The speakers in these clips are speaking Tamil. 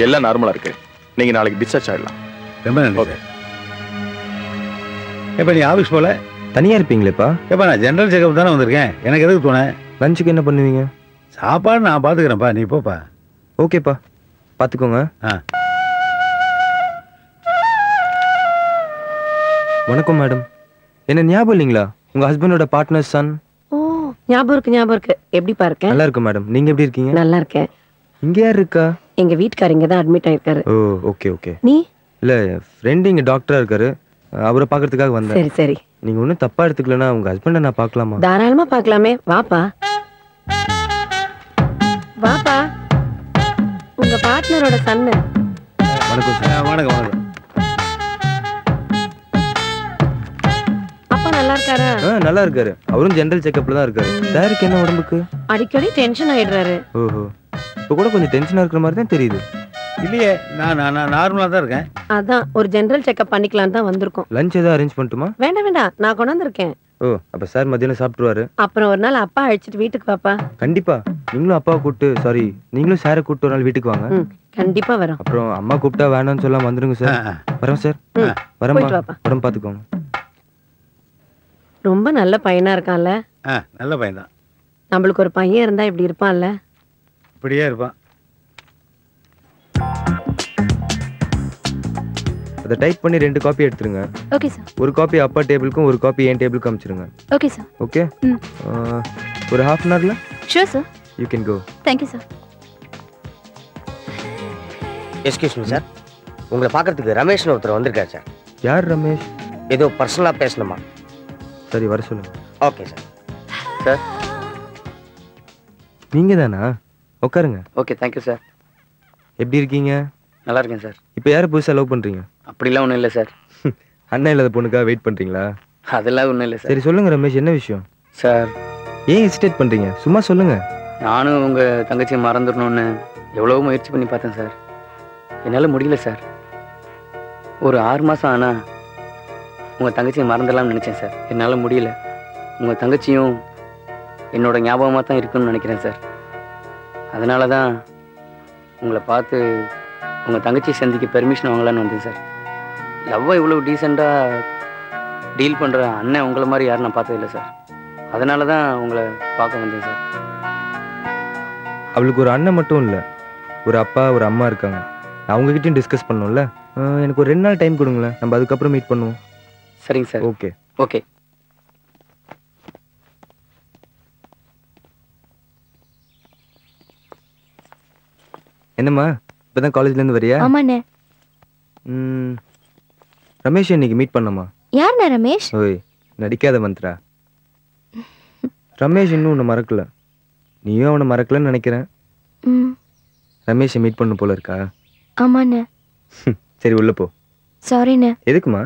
எல்லாம் நார்மலா இருக்கு. நீங்க நாளைக்கு டிஸ்சார்ஜ் ஆயிடலாம். ரொம்ப நன்றி. எப்ப நீ ஆபீஸ் போல தனியா இருப்பீங்களேப்பா? எப்ப நான் ஜெனரல் செக்அப் தானே வந்திருக்கேன். எனக்கு எதுக்கு தோணேன்? லஞ்சுக்கு என்ன பண்ணுவீங்க? சாப்பாடு நான் பாத்துக்கிறேன்ப்பா, நீ போப்பா. ஓகேப்பா, பாத்துக்கோங்க. வணக்கம் மேடம். என்ன ஞாபகம் இல்லைங்களா? உங்க ஹஸ்பண்டோட பார்ட்னர் சன். ஓ, ஞாபகம் இருக்கு. எப்படிப்பா இருக்கேன்? நல்லா இருக்கு மேடம். நீங்க எப்படி இருக்கீங்க? நல்லா இருக்கேன். இங்க யார் இருக்கா? எங்க வீட்டுக்காரர் இங்க தான் அட்மிட் ஆயிருக்காரு. ஓ, ஓகே ஓகே. நீ? இல்ல, ஃப்ரெண்ட் இங்க டாக்டரா இருக்காரு, அவரை பாக்குறதுக்காக வந்தேன். சரி சரி. நீங்க ஒன்னும் தப்பா எடுத்துக்கலனா உங்க ஹஸ்பண்ட நான் பார்க்கலாமா? தாராளமா பார்க்கலாமே, வாப்பா. வாப்பா, உங்க பார்ட்னரோட சன்னு. வணக்கம் சார். வணக்கம் வணக்கம். அப்பா நல்லா இருக்காரா? நல்லா இருக்காரு. அவரும் ஜெனரல் செக்அப்ல தான் இருக்காரு. சாருக்கு என்ன உடம்புக்கு? அடிக்கடி டென்ஷன் ஆயிடுறாரு. ஓஹோ, இப்ப கூட கொஞ்சம் டென்ஷனா இருக்கிற மாதிரி தான் தெரியுது. இல்லையே, நான் நார்மலா தான் இருக்கேன். அதான் ஒரு ஜெனரல் செக்அப் பண்ணிக்கலாம் தான் வந்திருக்கோம். லஞ்ச் ஏதாவது அரேஞ்ச் பண்ணட்டுமா? வேண்டாம், நான் கொண்டு வந்திருக்கேன். ஓ, அப்ப சார் மத்தியானம் சாப்பிட்டுருவாரு. அப்புறம் ஒரு நாள் அப்பா அழைச்சிட்டு வீட்டுக்கு வாப்பா. கண்டிப்பா. நீங்களும் அப்பாவை கூப்பிட்டு, சாரி, நீங்களும் சாரை கூப்பிட்டு ஒரு நாள் வீட்டுக்கு வாங்க. கண்டிப்பா வரோம். அப்புறம் அம்மா கூப்பிட்டா வேணாம்னு சொல்லாம வந்துருங்க சார். வரோம் சார். வரமா, உடம்பு பாத்துக்கோங்க. ரொம்ப நல்ல பையனா இருக்கான்ல? நல்ல பையன் தான். நம்மளுக்கு ஒரு பையன் இருந்தா இப்படி இருப்பான்ல? இப்படியே இருப்பான். அதை டைப் பண்ணி 2 காப்பி எடுத்துருங்க. Okay sir. ஒரு காப்பி அப்பா டேபிளுக்கும் ஒரு காப்பி என் டேபிளுக்கும் அனுப்பிச்சிருங்க. Okay sir. ஓகே. ஒரு half an hourல? Sure sir. You can go. Thank you sir. Excuse me sir, உங்களை பார்க்கறதுக்கு ரமேஷ்னு ஒருத்தர் வந்திருக்காரு சார். யார் ரமேஷ்? ஏதோ பர்சனலா பேசணுமா? சரி, வர சொல்லுங்க. Okay sir. சார், நீங்க தானா? உட்காருங்க. Okay, thank you sir. எப்படி இருக்கீங்க? நல்லா இருக்கேன் சார். இப்போ யாரை புதுசாக லவ் பண்றீங்க? அப்படிலாம் ஒன்றும் இல்லை சார். அண்ணா இல்லாத பொண்ணுக்காக வெயிட் பண்றீங்களா? அதெல்லாம் ஒன்றும் இல்லை சார். சரி சொல்லுங்க ரமேஷ், என்ன விஷயம்? சார், ஏன் ஹெசிடேட் பண்றீங்க? சும்மா சொல்லுங்க. நானும் உங்கள் தங்கச்சியை மறந்துடணும்னு எவ்வளவோ முயற்சி பண்ணி பார்த்தேன் சார். என்னால் முடியல சார். ஒரு 6 மாதம் ஆனால் உங்கள் தங்கச்சியை மறந்துடலாம்னு நினச்சேன் சார். என்னால் முடியல. உங்கள் தங்கச்சியும் என்னோட ஞாபகமாக தான் இருக்குன்னு நினைக்கிறேன் சார். அதனால தான் உங்களை பார்த்து உங்கள் தங்கச்சியை சந்திக்க பெர்மிஷன் வாங்கலான்னு வந்தேன் சார். லவ்வை இவ்வளோ டீசெண்டாக டீல் பண்ணுற அண்ணன் உங்களை மாதிரி யாரும் நான் பார்த்ததில்லை சார். அதனால தான் உங்களை பார்க்க வந்தேன் சார். அவளுக்கு ஒரு அண்ணன் மட்டும் இல்லை, ஒரு அப்பா ஒரு அம்மா இருக்காங்க. நான் அவங்ககிட்டயும் டிஸ்கஸ் பண்ணணும்ல. எனக்கு ஒரு 2 நாள் டைம் கொடுங்களேன், நம்ம அதுக்கப்புறம் மீட் பண்ணுவோம். சரிங்க சார். Okay okay. என்னம்மா, இப்பதான் காலேஜ்ல இருந்து வரியா? ஆமாண்ணே. ரமேஷ் இன்னைக்கு மீட் பண்ணமா? யாருண்ணே ரமேஷ்? ஓய், நடிக்காத மந்த்ரா. ரமேஷ் இன்னும் உன்னை மறக்கல, நீயும் அவனை மறக்கலன்னு நினைக்கிறேன். ரமேஷை மீட் பண்ண போல இருக்கா? ஆமாண்ணே. சரி உள்ள போ. சாரிண்ணே. எதுக்குமா?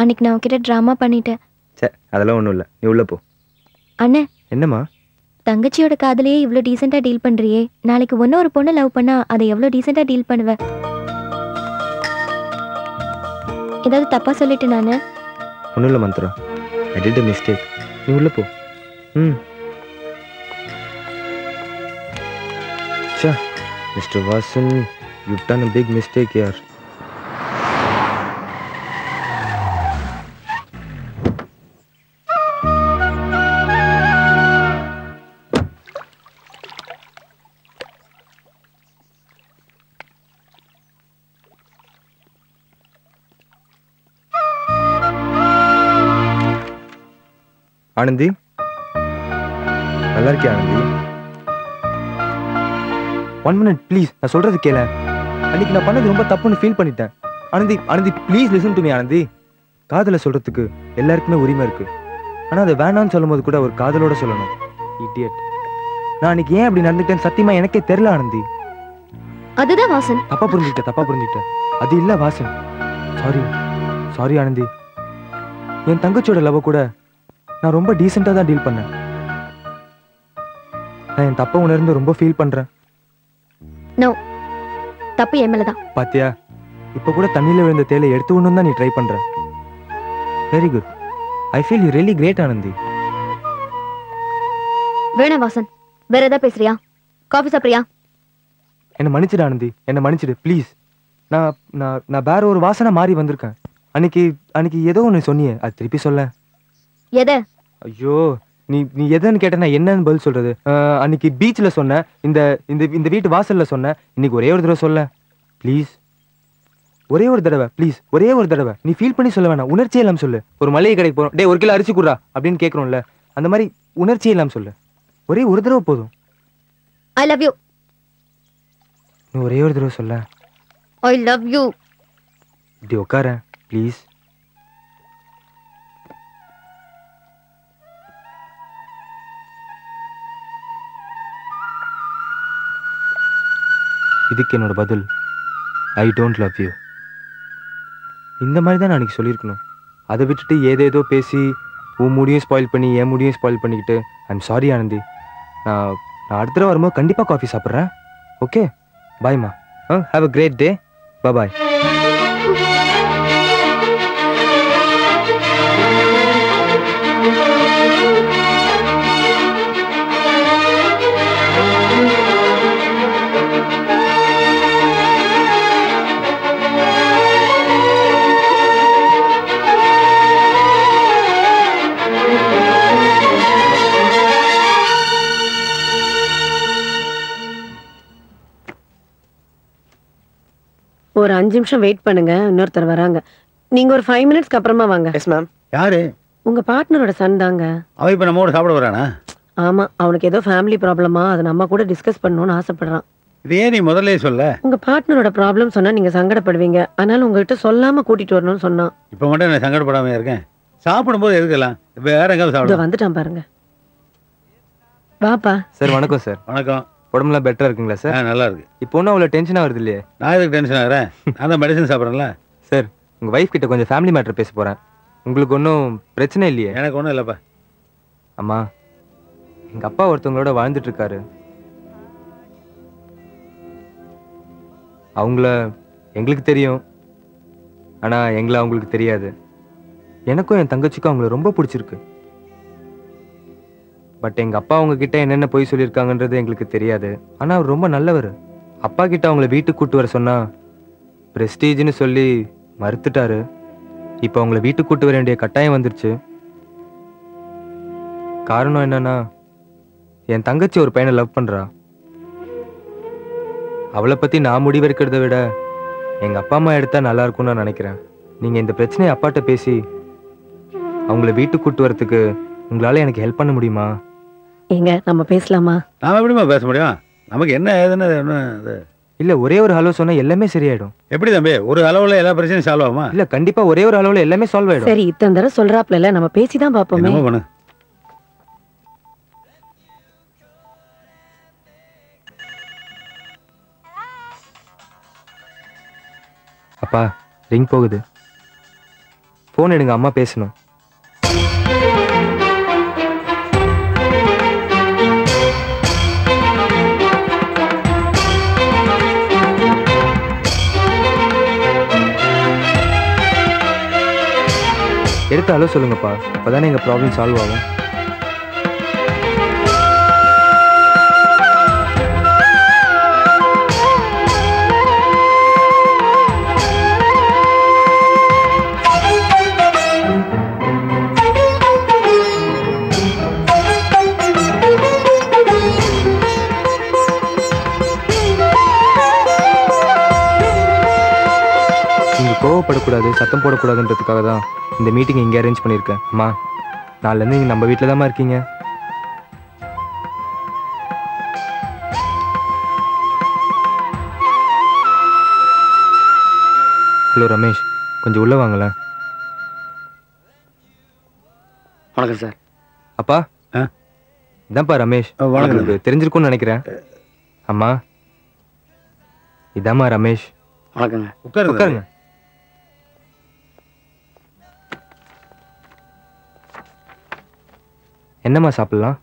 அன்னைக்கு நான் உன்கிட்ட ட்ராமா பண்ணிட்டேன். சரி, அதெல்லாம் ஒன்றும் இல்லை, நீ உள்ள போ. அண்ணே. என்னம்மா? தங்கச்சியோட காதலையே இவ்வளோ டீசெண்டா டீல் பண்றியே, நாளைக்கு ஒன்னும் ஒரு பொண்ணு லவ் பண்ணா அதை எவ்வளோ டீசெண்டா டீல் பண்ணுவேன். ஏதாவது தப்பா சொல்லிட்டு நானு? ஒன்றும் இல்லை Mantra, I did a mistake. நீ உள்ள போ. ச்சே, mister Vasan, you've done a big mistake here. Anandhi, நல்லா இருக்கியா ஆனந்தி? 1 minute ப்ளீஸ், நான் சொல்றது கேள. அன்னைக்கு நான் பண்ணது ரொம்ப தப்புன்னு ஃபீல் பண்ணிட்டேன். Anandhi, Anandhi please listen to me Anandhi. காதலை சொல்றதுக்கு எல்லாருக்குமே உரிமை இருக்கு, ஆனா அதை வேணான்னு சொல்லும் போது கூட ஒரு காதலோட சொல்லணும். இடியட். நான் அன்னைக்கு ஏன் அப்படி நடந்துட்டேன்னு சத்தியமா எனக்கே தெரியல ஆனந்தி. அதுதான் வாசன். தப்பா புரிஞ்சுக்கிட்டேன். அது இல்ல வாசன். Sorry sorry Anandhi. என் தங்கச்சியோட லவ் கூட நான் ரொம்ப டீசெண்டா தான் டீல் பண்ணேன். நான் என் தப்பை உணர்ந்து ரொம்ப ஃபீல் பண்றேன். நோ, தப்பு என் மேலதான். பாத்தியா, இப்ப கூட தண்ணியில விழுந்த தேலை எடுத்து ஒண்ணும் தான் நீ ட்ரை பண்ற. Very good. I feel you really great Anandhi. வேணா வாசன், வேற ஏதாவது பேசுறியா? காஃபி சாப்பிடுறியா? என்னை மன்னிச்சிடு ஆனந்தி, என்னை மன்னிச்சிடு ப்ளீஸ். நான் நான் நான் வேற ஒரு வாசனை மாறி வந்திருக்கேன். அன்னைக்கு ஏதோ ஒன்று சொன்னியே, அது திருப்பி சொல்ல. எதை? ஐயோ, நீ எதுன்னு கேட்ட நான் என்னன்னு பதில் சொல்றது? அன்னைக்கு பீச்சில் சொன்னேன், இந்த இந்த இந்த வீட்டு வாசல்ல சொன்னேன். இன்னைக்கு ஒரே ஒரு தடவை சொல்ல ப்ளீஸ். ஒரே ஒரு தடவை ப்ளீஸ், ஒரே ஒரு தடவை. நீ ஃபீல் பண்ணி சொல்ல வேணாம், உணர்ச்சியே இல்லாம சொல்லு. ஒரு மளிகை கடைக்கு போறோம், டே 1 கிலோ அரிசி குடுறா அப்படின்னு கேட்கறோம்ல, அந்த மாதிரி உணர்ச்சியே இல்லாம சொல்லு. ஒரே ஒரு தடவை போதும். I love you. நீ ஒரே ஒரு தடவை சொல்ல. I love you. இப்படி உட்கார ப்ளீஸ். இதுக்கு என்னோட பதில் ஐ டோன்ட் லவ் யூ. இந்த மாதிரி தான் நான் அன்றைக்கி சொல்லியிருக்கணும். அதை விட்டுட்டு ஏதேதோ பேசி உன் முடியும் ஸ்பாயில் பண்ணி என் முடியும் ஸ்பாயில் பண்ணிக்கிட்டு ஐம் சாரி ஆனந்தி. நான் அடுத்த தடவை வரும்போது கண்டிப்பாக காஃபி சாப்பிட்றேன். ஓகே, பாய்மா. Have a great day. Bye. ஒரு 5 நிமிஷம் வெயிட் பண்ணுங்க, இன்னொருத்தர் வராங்க. நீங்க ஒரு 5 மினிட்ஸ்க்கு அப்புறமா வாங்க. Yes ma'am. யாரு? உங்க பார்ட்னரோட சன் தாங்க. அவன் இப்ப நம்ம கூட சாப்பிட வரானா? ஆமா, அவனுக்கு ஏதோ ஃபேமிலி ப்ராப்ளமா, அதை நம்ம கூட டிஸ்கஸ் பண்ணணும்னு ஆசைப்படுறான். இது ஏன் நீ முதல்ல சொல்ல? உங்க பார்ட்னரோட ப்ராப்ளம் சொன்னா நீங்க சங்கடப்படுவீங்க, அதனால உங்ககிட்ட சொல்லாம கூட்டிட்டு வரணும்னு சொன்னான். இப்ப மட்டும் நான் சங்கடப்படாம இருக்கேன். சாப்பிடும்போது எதுக்கலாம், வேற எங்காவது இதோ சாப்பிட. வந்துட்டான் பாருங்க. வாப்பா. சார் வணக்கம் சார். வணக்கம். உடம்புலாம் பெட்டரா இருக்குங்களா சார்? நல்லா இருக்கு. இப்போ ஒன்றும் அவ்வளோ டென்ஷனாக வருது இல்லையே? நான் எதுக்கு டென்ஷன் ஆகிறேன்? நான் தான் மெடிசன் சாப்பிட்றேன்ல. சார், உங்கள் ஒய்ஃப் கிட்ட கொஞ்சம் ஃபேமிலி மேட்டர் பேச போகிறேன். உங்களுக்கு ஒன்றும் பிரச்சனை இல்லையே? எனக்கு ஒன்றும் இல்லைப்பா. அம்மா, எங்கள் அப்பா ஒருத்தவங்களோட வாழ்ந்துட்டு இருக்காரு. அவங்கள எங்களுக்கு தெரியும், ஆனால் எங்களை அவங்களுக்கு தெரியாது. எனக்கும் என் தங்கச்சிக்கும் அவங்கள ரொம்ப பிடிச்சிருக்கு. பட் எங்கள் அப்பா அவங்கக்கிட்ட என்னென்ன போய் சொல்லியிருக்காங்கன்றது எங்களுக்கு தெரியாது. ஆனால் அவர் ரொம்ப நல்லவர். அப்பா கிட்ட அவங்கள வீட்டுக்கு கூட்டு வர சொன்னால் ப்ரெஸ்டீஜ்னு சொல்லி மறுத்துட்டாரு. இப்போ அவங்கள வீட்டுக்கு கூட்டு வர வேண்டிய கட்டாயம் வந்துருச்சு. காரணம் என்னன்னா, என் தங்கச்சி ஒரு பையனை லவ் பண்ணுறா. அவளை பற்றி நான் முடிவெடுக்கிறத விட எங்கள் அப்பா அம்மா எடுத்தால் நல்லா இருக்கும்னு நான் நினைக்கிறேன். நீங்கள் இந்த பிரச்சனையை அப்பாட்ட பேசி அவங்கள வீட்டுக்கு கூட்டு வரத்துக்கு உங்களால் எனக்கு ஹெல்ப் பண்ண முடியுமா? எங்க நம்ம பேசலாமா? நாம எப்படிமா பேச முடியும்? நமக்கு என்ன ஏதுன்னு ஒன்று இல்லை, ஒரே ஒரு ஹலோ சொன்னால் எல்லாமே சரியாயிடும். எப்படி தம்பி? ஒரு அளவில் எல்லா பிரச்சனையும் சால்வ் ஆகுமா? இல்லை, கண்டிப்பாக ஒரே ஒரு அளவில் எல்லாமே சால்வ் ஆயிடும். சரி, இத்தனை தடவை சொல்றாப்ல, நம்ம பேசிதான் பாப்போமே. என்ன பண்ணு? அப்பா, ரிங் போகுது. ஃபோன் எடுங்க, அம்மா பேசணும். எடுத்து ஹலோ சொல்லுங்கப்பா, அப்போதானே எங்கள் ப்ராப்ளம் சால்வ் ஆகும். நீங்கள் கோவப்படக்கூடாது, சத்தம் போடக்கூடாதுன்றதுக்காக தான் இந்த மீட்டிங் இங்கே அரேஞ்ச் பண்ணியிருக்கேன். அம்மா, நாளிலேருந்து நீங்கள் நம்ம வீட்டில் தான்மா இருக்கீங்க. ஹலோ ரமேஷ், கொஞ்சம் உள்ளே வாங்களேன். வணக்கம் சார். அப்பா, இதான்ப்பா ரமேஷ். உங்களுக்கு தெரிஞ்சிருக்கும்னு நினைக்கிறேன். அம்மா, இதாம்மா ரமேஷ். வணக்கங்க. உட்காருங்க. என்னம்மா சாப்பிடலாம்?